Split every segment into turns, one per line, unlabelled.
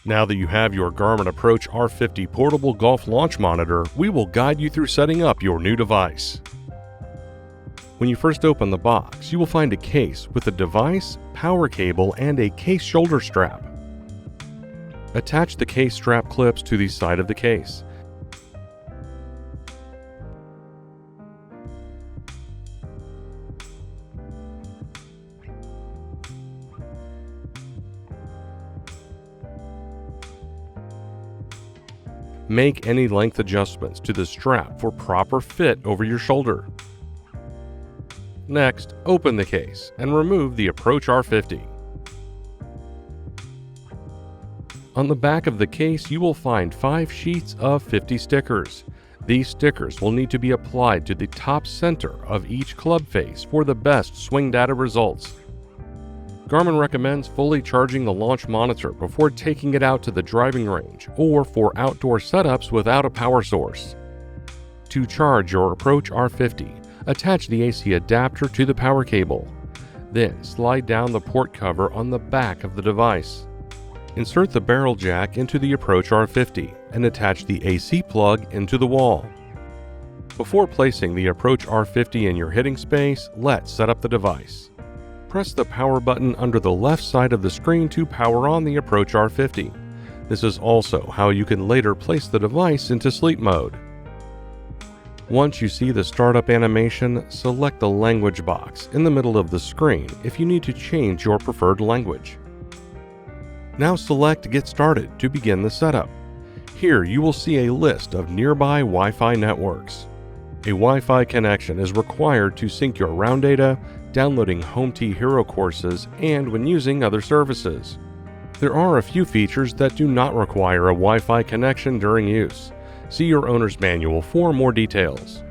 Now that you have your Garmin Approach R50 portable golf launch monitor, we will guide you through setting up your new device. When you first open the box, you will find a case with a device, power cable, and a case shoulder strap. Attach the case strap clips to the side of the case. Make any length adjustments to the strap for proper fit over your shoulder. Next, open the case and remove the Approach R50. On the back of the case, you will find 5 sheets of 50 stickers. These stickers will need to be applied to the top center of each club face for the best swing data results. Garmin recommends fully charging the launch monitor before taking it out to the driving range or for outdoor setups without a power source. To charge your Approach R50, attach the AC adapter to the power cable. Then slide down the port cover on the back of the device. Insert the barrel jack into the Approach R50 and attach the AC plug into the wall. Before placing the Approach R50 in your hitting space, let's set up the device. Press the power button under the left side of the screen to power on the Approach R50. This is also how you can later place the device into sleep mode. Once you see the startup animation, select the language box in the middle of the screen if you need to change your preferred language. Now select Get Started to begin the setup. Here you will see a list of nearby Wi-Fi networks. A Wi-Fi connection is required to sync your round data, downloading Home T Hero courses, and when using other services. There are a few features that do not require a Wi-Fi connection during use. See your owner's manual for more details.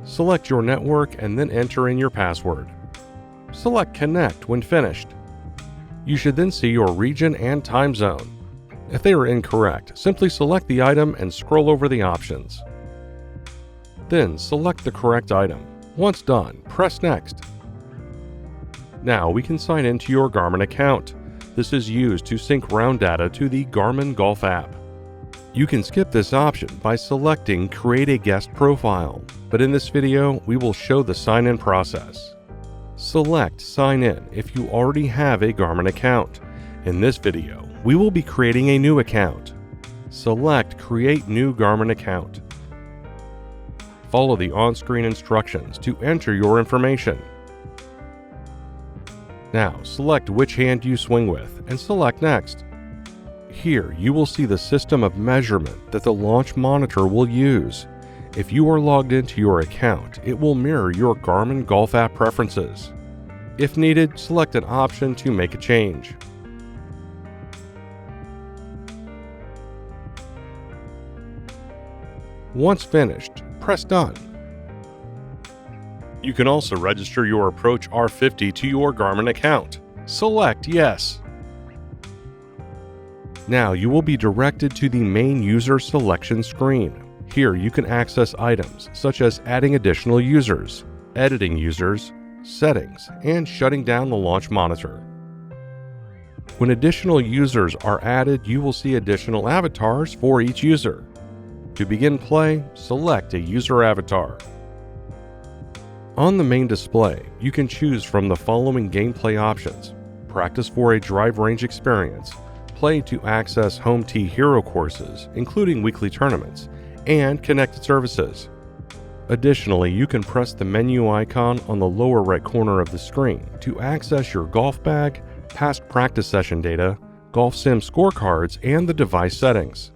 Select your network and then enter in your password. Select Connect when finished. You should then see your region and time zone. If they are incorrect, simply select the item and scroll over the options. Then select the correct item. Once done, press Next. Now we can sign into your Garmin account. This is used to sync round data to the Garmin Golf app. You can skip this option by selecting Create a Guest Profile, but in this video, we will show the sign-in process. Select Sign In if you already have a Garmin account. In this video, we will be creating a new account. Select Create New Garmin Account. Follow the on-screen instructions to enter your information. Now, select which hand you swing with and select Next. Here, you will see the system of measurement that the launch monitor will use. If you are logged into your account, it will mirror your Garmin Golf app preferences. If needed, select an option to make a change. Once finished, press Done. You can also register your Approach R50 to your Garmin account. Select Yes. Now you will be directed to the main user selection screen. Here you can access items such as adding additional users, editing users, settings, and shutting down the launch monitor. When additional users are added, you will see additional avatars for each user. To begin play, select a user avatar. On the main display, you can choose from the following gameplay options: practice for a drive range experience, play to access Home T Hero courses, including weekly tournaments, and connected services. Additionally, you can press the menu icon on the lower right corner of the screen to access your golf bag, past practice session data, golf sim scorecards, and the device settings.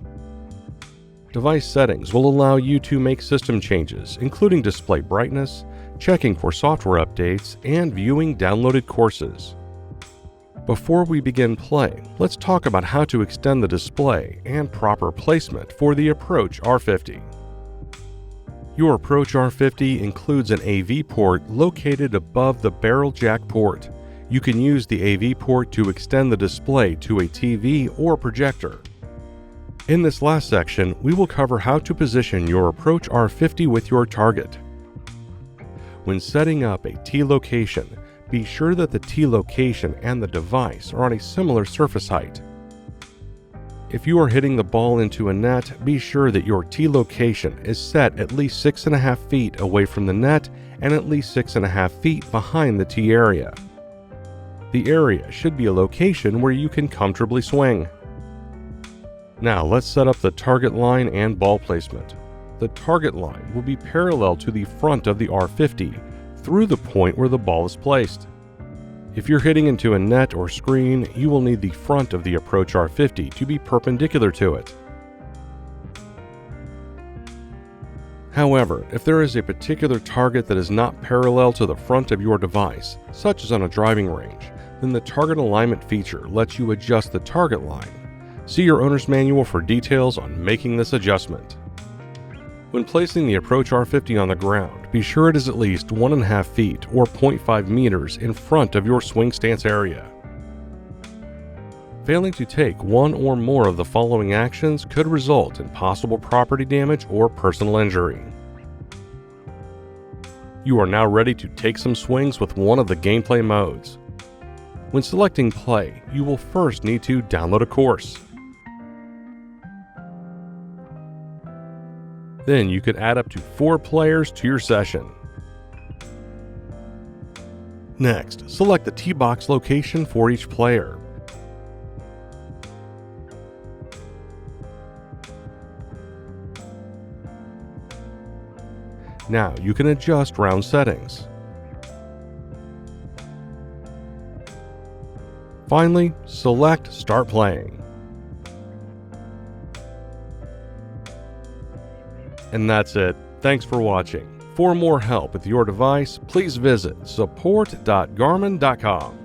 Device settings will allow you to make system changes, including display brightness, checking for software updates, and viewing downloaded courses. Before we begin play, let's talk about how to extend the display and proper placement for the Approach R50. Your Approach R50 includes an AV port located above the barrel jack port. You can use the AV port to extend the display to a TV or projector. In this last section, we will cover how to position your Approach R50 with your target. When setting up a T location, be sure that the T location and the device are on a similar surface height. If you are hitting the ball into a net, be sure that your tee location is set at least 6.5 feet away from the net and at least 6.5 feet behind the tee area. The area should be a location where you can comfortably swing. Now let's set up the target line and ball placement. The target line will be parallel to the front of the R50 through the point where the ball is placed. If you're hitting into a net or screen, you will need the front of the Approach R50 to be perpendicular to it. However, if there is a particular target that is not parallel to the front of your device, such as on a driving range, then the target alignment feature lets you adjust the target line. See your owner's manual for details on making this adjustment. When placing the Approach R50 on the ground, be sure it is at least 1.5 feet or 0.5 meters in front of your swing stance area. Failing to take one or more of the following actions could result in possible property damage or personal injury. You are now ready to take some swings with one of the gameplay modes. When selecting play, you will first need to download a course. Then you could add up to 4 players to your session. Next, select the tee box location for each player. Now you can adjust round settings. Finally, select Start Playing. And that's it. Thanks for watching. For more help with your device, please visit support.garmin.com.